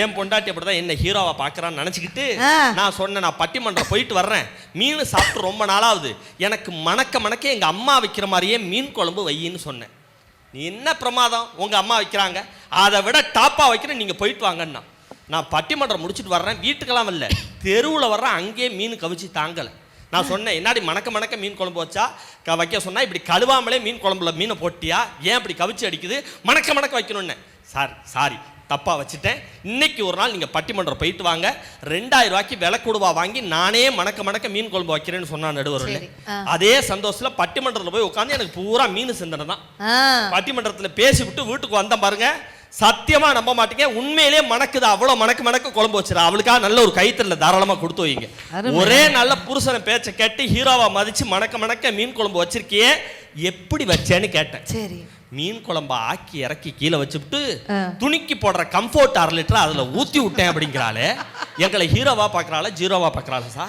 ஏன் பொண்டாட்டி அப்படிதான் என்ன ஹீரோவா பாக்குறான்னு நினைச்சுக்கிட்டு நான் சொன்னேன், நான் பட்டிமன்றம் போயிட்டு வர்றேன், மீன் சாப்பிட்டு ரொம்ப நாளாகுது, எனக்கு மணக்க எங்க அம்மா வைக்கிற மாதிரியே மீன் குழம்பு வையின்னு சொன்னேன். நீ என்ன பிரமாதம், உங்க அம்மா வைக்கிறாங்க, அதை விட டாப்பா வைக்கிறேன், நீங்க போயிட்டு வாங்கன்னா. நான் பட்டிமன்றம் முடிச்சுட்டு வர்றேன், வீட்டுக்கெல்லாம் வரல, தெருவில் வர்றேன், அங்கேயே மீன் கவிச்சு தாங்கலை. நான் சொன்னேன், என்னாடி மணக்க மீன் குழம்பு வச்சா வைக்க சொன்னா, இப்படி கழுவாமலே மீன் குழம்புல மீனை போட்டியா, ஏன் இப்படி கவிச்சு அடிக்குது, மணக்க வைக்கணும்னு. சாரி தப்பா வச்சுட்டேன், இன்னைக்கு ஒரு நாள் நீங்க பட்டிமன்றம் போயிட்டு வாங்க, 2000 ரூபாய்க்கு விலை கூடுவா வாங்கி நானே மணக்க மீன் குழம்பு வைக்கிறேன்னு சொன்னா நடுவரில். அதே சந்தோஷத்துல பட்டிமன்றத்தில் போய் உட்காந்து எனக்கு பூரா மீன் சிந்தனை தான். பட்டிமன்றத்தில் பேசிவிட்டு வீட்டுக்கு வந்தேன் பாருங்க, சத்தியமா நம்ப மாட்டீங்க, உண்மையிலே மணக்குது, அவ்வளவு மணக்க குழம்பு வச்சிரு. அவளுக்காக நல்ல ஒரு கைத்தறல தாராளமா கொடுத்து வைங்க. ஒரே நல்ல புருஷனை பேச்ச கேட்டு ஹீரோவா மதிச்சு மணக்க மீன் குழம்பு வச்சிருக்கியே, எப்படி வச்சேன்னு கேட்டேன். சரி, மீன் குழம்ப ஆக்கி இறக்கி கீழே வச்சுட்டு துணிக்கு போடுற கம்ஃபோர்ட் 1/2 லிட்டர் அதுல ஊத்தி விட்டேன் அப்படிங்கிறாளே. எங்களை ஹீரோவா பாக்குறாளா ஜீரோவா பாக்குறாளா சார்?